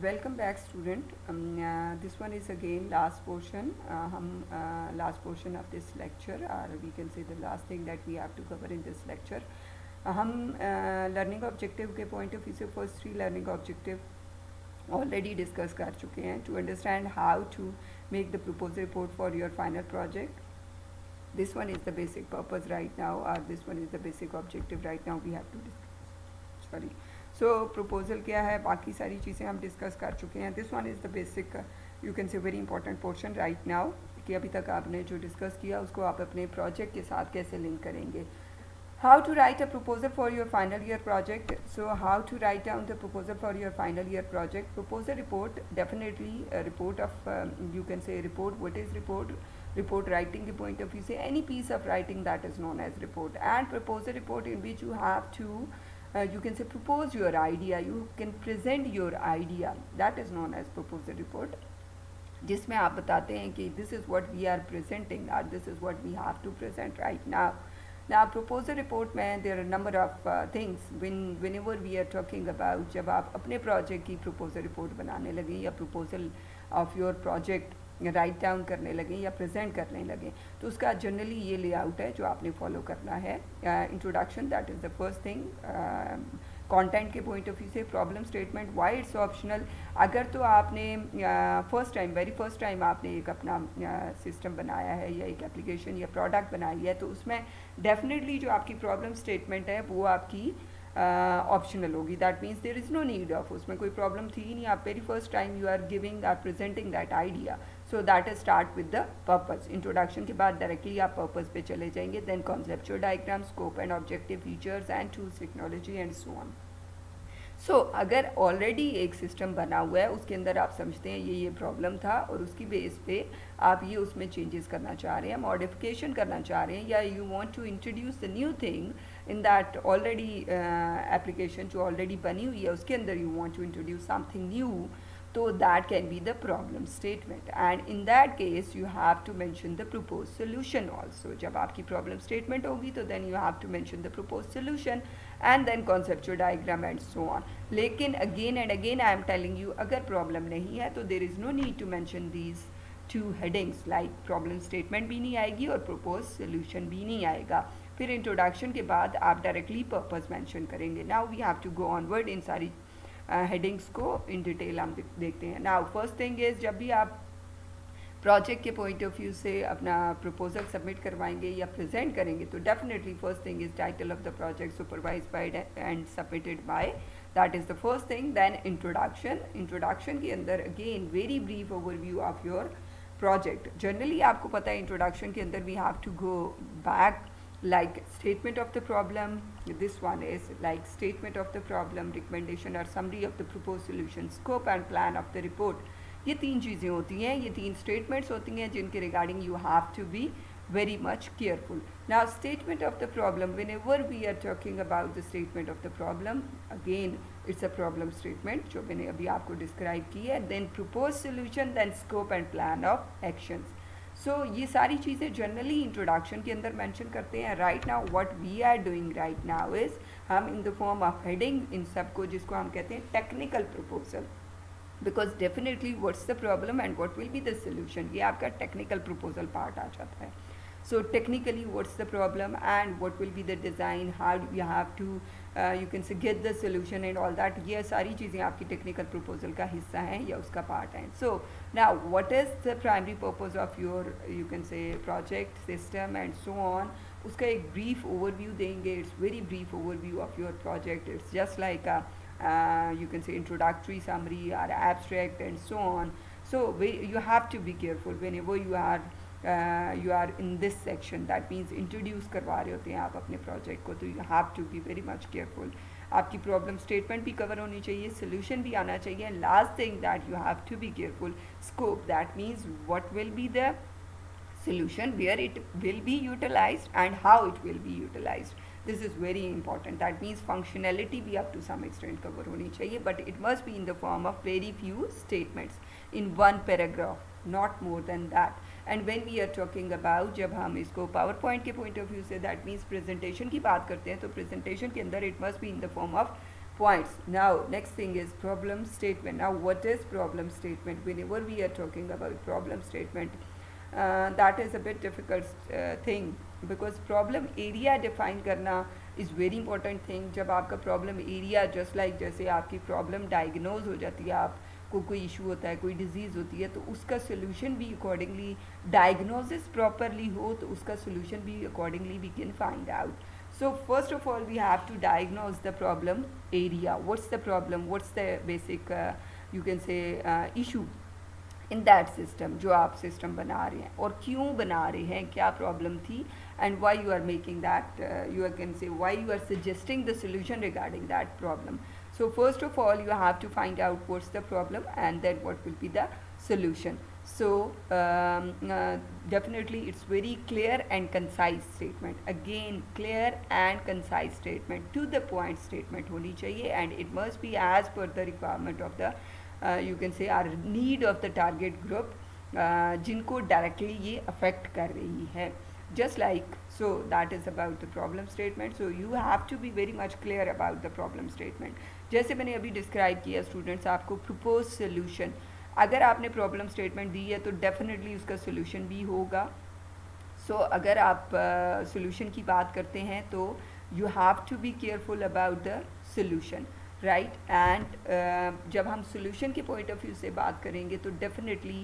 Welcome back, student. This one is again last portion. Last portion of this lecture, or we can say the last thing that we have to cover in this lecture. हम learning objective के point of view से first 3 learning objective already discuss कर चुके हैं to understand how to make the propose report for your final project. This one is the basic purpose right now, or this one is the basic objective right now we have to discuss. Sorry. So proposal क्या है, बाकी सारी चीज़ें हम discuss कर चुके हैं. This one is the basic you can से very important portion right now कि अभी तक आपने जो डिस्कस किया उसको आप अपने प्रोजेक्ट के साथ कैसे लिंक करेंगे. How to write a proposal for your final year project. So how to write down the proposal for your final year project. Proposal report definitely report of you can say report. What is report? Report writing के point of view से any piece of writing that is known as report, and proposal report in which you have to you can say propose your idea, you can present your idea, that is known as proposal report, जिसमें आप बताते हैं कि this is what we are presenting or this is what we have to present right now. Now proposal report में there are a number of things whenever we are talking about, जब आप अपने project की proposal report बनाने लगें या proposal of your project write down करने लगें या प्रेजेंट करने लगें, तो उसका जनरली ये लेआउट है जो आपने फॉलो करना है. Introduction, that is the first thing. Content के पॉइंट ऑफ व्यू से problem statement, why it's optional. अगर तो आपने वेरी फर्स्ट टाइम आपने एक अपना सिस्टम बनाया है या एक एप्लीकेशन या प्रोडक्ट बनाई है, तो उसमें डेफिनेटली जो आपकी प्रॉब्लम स्टेटमेंट है वो आपकी ऑप्शनल होगी. That means there is no need of, उसमें कोई प्रॉब्लम थी ही नहीं. आप very first time you are giving or presenting that idea. So that is start with the purpose. Introduction के बाद डायरेक्टली आप पर्पस पे चले जाएंगे. Then conceptual diagram, scope and objective, features and tools, technology and so on. So अगर already एक system बना हुआ है, उसके अंदर आप समझते हैं ये प्रॉब्लम था और उसकी बेस पे आप ये उसमें चेंजेस करना चाह रहे हैं, मॉडिफिकेशन करना चाह रहे हैं, या you want to introduce the new thing in that already application जो ऑलरेडी बनी हुई है उसके अंदर you want to introduce something new, तो that can be the problem statement, and in that case you have to mention the proposed solution also. जब आपकी problem statement होगी तो then you have to mention the proposed solution and then conceptual diagram and so on. लेकिन again and again I am telling you, अगर problem नहीं है तो there is no need to mention these two headings, like problem statement भी नहीं आएगी और proposed solution भी नहीं आएगा. फिर introduction के बाद आप directly purpose mention करेंगे. Now we have to go onward इन सारी हेडिंग्स को इन डिटेल हम देखते हैं. नाउ फर्स्ट थिंग इज़, जब भी आप प्रोजेक्ट के पॉइंट ऑफ व्यू से अपना प्रपोजल सबमिट करवाएंगे या प्रेजेंट करेंगे, तो definitely first thing is title of the project supervise by and submitted by, that is the first thing. Then introduction. Introduction के अंदर again very brief overview of your project. Generally आपको पता है introduction के अंदर we have to go back, like statement of the problem. This one is like statement of the problem, recommendation or summary of the proposed solution, scope and plan of the report. ये 3 चीज़ें होती हैं, ये 3 statements होती हैं जिनके regarding you have to be very much careful. Now statement of the problem, whenever we are talking about the statement of the problem, again it's a problem statement जो मैंने अभी आपको describe की है. Then proposed solution, then scope and plan of actions. सो ये सारी चीज़ें generally introduction के अंदर मेंशन करते हैं. Right now what we are doing right now is, हम in the form of heading in सब को, जिसको हम कहते हैं technical proposal, because definitely what's the problem and what will be the solution, ये आपका टेक्निकल प्रपोजल पार्ट आ जाता है. So technically what's the problem and what will be the design, how you have to you can say get the solution and all that. ये सारी चीज़ें आपकी technical proposal का हिस्सा हैं या उसका part हैं. So now what is the primary purpose of your you can say project, system and so on. उसका एक brief overview देंगे. It's very brief overview of your project. It's just like a you can say introductory summary or abstract and so on. So you have to be careful whenever you are in this section, that means introduce करवा रहे होते हैं आप अपने project को, तो you have to be very much careful. आपकी problem statement भी कवर होनी चाहिए, सोल्यूशन भी आना चाहिए. Last thing that you have to be careful, scope. That means what will be the solution, where it will be utilized and how it will be utilized. This is very important. That means functionality भी up to some extent cover होनी चाहिए, but it must be in the form of very few statements in one paragraph, not more than that. And when we are talking about, जब हम इसको PowerPoint के point of view से, that means presentation की बात करते हैं, तो presentation के अंदर it must be in the form of points. Now next thing is problem statement. Now what is problem statement? Whenever we are talking about problem statement, that is a bit difficult thing, because problem area define करना is very important thing. जब आपका problem area just like जैसे आपकी problem diagnose हो जाती है, आपको कोई issue होता है, कोई disease होती है, तो उसका solution भी accordingly, diagnosis properly हो तो उसका solution भी accordingly we can find out. So first of all we have to diagnose the problem area. What's the problem? What's the basic you can say issue in that system जो आप system बना रहे हैं, और क्यों बना रहे हैं, क्या प्रॉब्लम थी, and why you are making that, you are can say why you are suggesting the solution regarding that problem. So first of all you have to find out what's the problem and then what will be the solution. So definitely it's very clear and concise statement. Again, clear and concise statement, to the point statement honi chahiye, and it must be as per the requirement of the you can say our need of the target group, जिनको directly ये affect कर रही है. Just like, so that is about the problem statement. So you have to be very much clear about the problem statement. जैसे मैंने अभी describe किया students, आपको proposed solution, अगर आपने problem statement दी है तो definitely उसका solution भी होगा. So अगर आप solution की बात करते हैं तो you have to be careful about the solution. Right, and जब हम सोल्यूशन के पॉइंट ऑफ व्यू से बात करेंगे तो definitely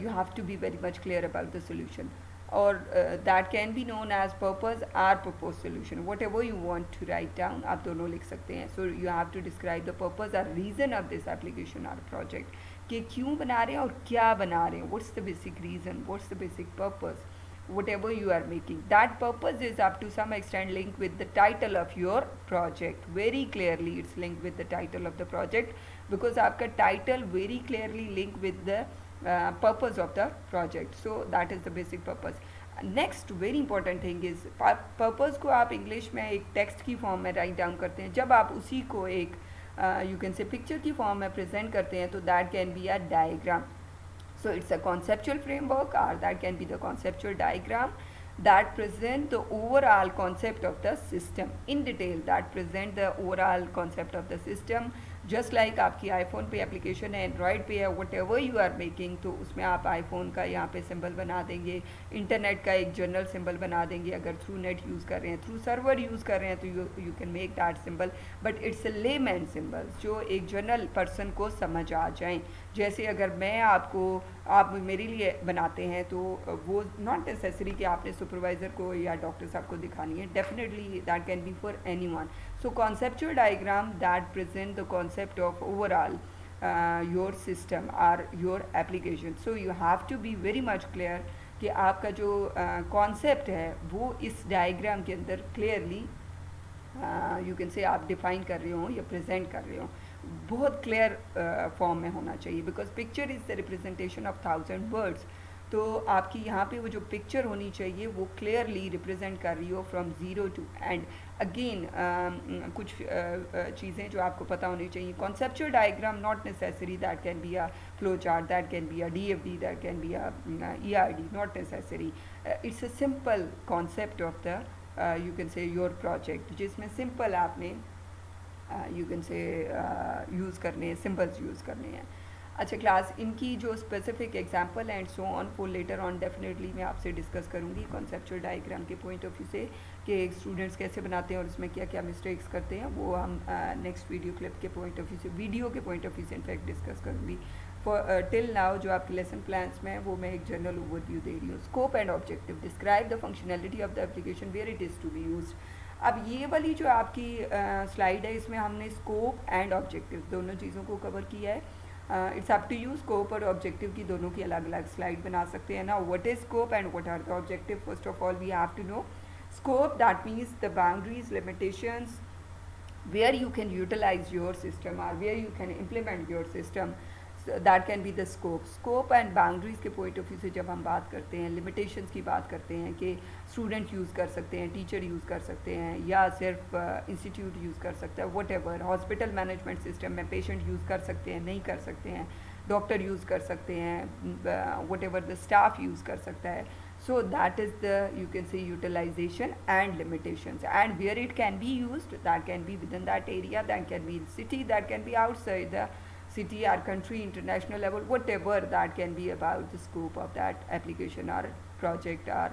you have to be very much clear about the solution, और that can be known as purpose or propose solution, whatever you want to write down, आप दोनों लिख सकते हैं. So you have to describe the purpose or reason of this application or project, कि क्यों बना रहे हैं और क्या बना रहे हैं, what's the basic reason, what's the basic purpose, whatever you are making. That purpose is up to some extent linked with the title of your project. Very clearly it's linked with the title of the project, because आपका title very clearly linked with the purpose of the project. So that is the basic purpose. Next very important thing is purpose को आप English में एक text की form में write down करते हैं. जब आप उसी को एक you can say picture की form में present करते हैं तो that can be a diagram. So it's a conceptual framework, or that can be the conceptual diagram that present the overall concept of the system in detail, that present the overall concept of the system. Just like आपकी iPhone पे application है, Android पे है, whatever you are making, तो उसमें आप iPhone का यहाँ पे सिंबल बना देंगे, इंटरनेट का एक जनरल सिंबल बना देंगे. अगर थ्रू नेट यूज़ कर रहे हैं, थ्रू सर्वर यूज़ कर रहे हैं, तो you can make that symbol, but it's a layman symbol जो एक जनरल पर्सन को समझ आ जाएं. जैसे अगर मैं आप मेरे लिए बनाते हैं तो वो नॉट नेसेसरी कि आपने सुपरवाइज़र को या डॉक्टर साहब को दिखानी है. Definitely that can B for anyone. So conceptual diagram that present the concept of overall your system or your application. So you have to be very much clear कि आपका जो concept है वो इस diagram के अंदर clearly you can say आप define कर रहे हो या present कर रहे हो. बहुत clear form में होना चाहिए, because picture is the representation of 1000 words. तो आपकी यहाँ पे वो जो पिक्चर होनी चाहिए वो क्लियरली रिप्रेजेंट कर रही हो from zero to end. Again कुछ चीज़ें जो आपको पता होनी चाहिए. Conceptual diagram not necessary that can be a flow chart, that can be a DFD, that can be a ERD, not necessary. It's a simple concept of the you can say your project, जिसमें simple आपने you can say use करने हैं, symbols use करने हैं. अच्छा class, इनकी जो specific example and so on for later on definitely मैं आपसे डिस्कस करूँगी कॉन्सेप्चुअल डायग्राम के पॉइंट ऑफ व्यू से कि स्टूडेंट्स कैसे बनाते हैं और उसमें क्या क्या मिस्टेक्स करते हैं. वो हम नेक्स्ट वीडियो क्लिप के पॉइंट ऑफ व्यू से, वीडियो के पॉइंट ऑफ व्यू से इनफैक्ट डिस्कस करूँगी. फॉर टिल नाउ जो आपके लेसन प्लान्स में है वो मैं एक जनरल ओवरव्यू दे रही हूँ. Scope and objective, describe the functionality of the application where it is to be used. अब ये वाली जो आपकी स्लाइड है इसमें हमने स्कोप एंड ऑब्जेक्टिव दोनों चीज़ों को कवर किया है. It's up to you. Scope और ऑब्जेक्टिव की दोनों की अलग अलग स्लाइड बना सकते हैं ना. What is scope and what are the objective? First of all we have to know scope, that means the boundaries, limitations, where you can utilize your system or where you can implement your system. So that can be the scope. Scope and boundaries के point of view से जब हम बात करते हैं, limitations की बात करते हैं कि student यूज़ कर सकते हैं, teacher यूज़ कर सकते हैं, या सिर्फ institute यूज़ कर सकता है, whatever. hospital management system में patient यूज़ कर सकते हैं, नहीं कर सकते हैं, डॉक्टर यूज़ कर सकते हैं, whatever the staff यूज़ कर सकता है. So that is the, you can say, utilization and limitations, and where it can be used, that can be within that area, that can be in city, that can be outside the city or country, international level, whatever that can be about the scope of that application or project or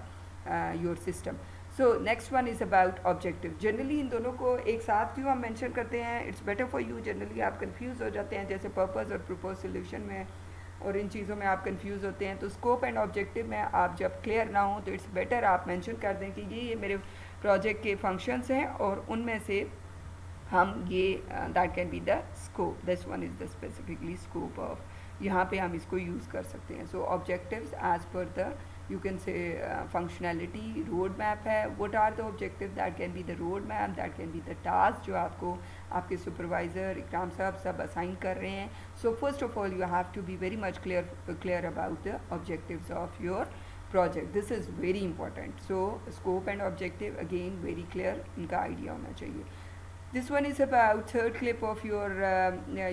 your system. So next one is about objective. Generally in दोनों को एक साथ क्यों हम mention करते हैं, it's better for you. Generally आप confuse हो जाते हैं, जैसे पर्पस और प्रपोज सोल्यूशन में और इन चीज़ों में आप कंफ्यूज होते हैं. तो स्कोप एंड ऑब्जेक्टिव में आप जब क्लियर ना हो तो इट्स बेटर आप मेंशन कर दें कि ये मेरे प्रोजेक्ट के फंक्शंस हैं और उनमें से हम ये that can be the scope. This one is the specifically scope of, यहाँ पे हम इसको यूज़ कर सकते हैं. So objectives as per the, you can say, functionality road map है. what are the objectives, that can be the road map, that can be the task जो आपको आपके supervisor इकराम साहब सब assign कर रहे हैं. so first of all you have to be very much clear about the objectives of your project. this is very important. so scope and objective again very clear, इनका idea होना चाहिए. this one is about third clip of your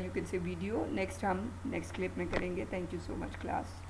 you can say video. next हम next clip में करेंगे. thank you so much class.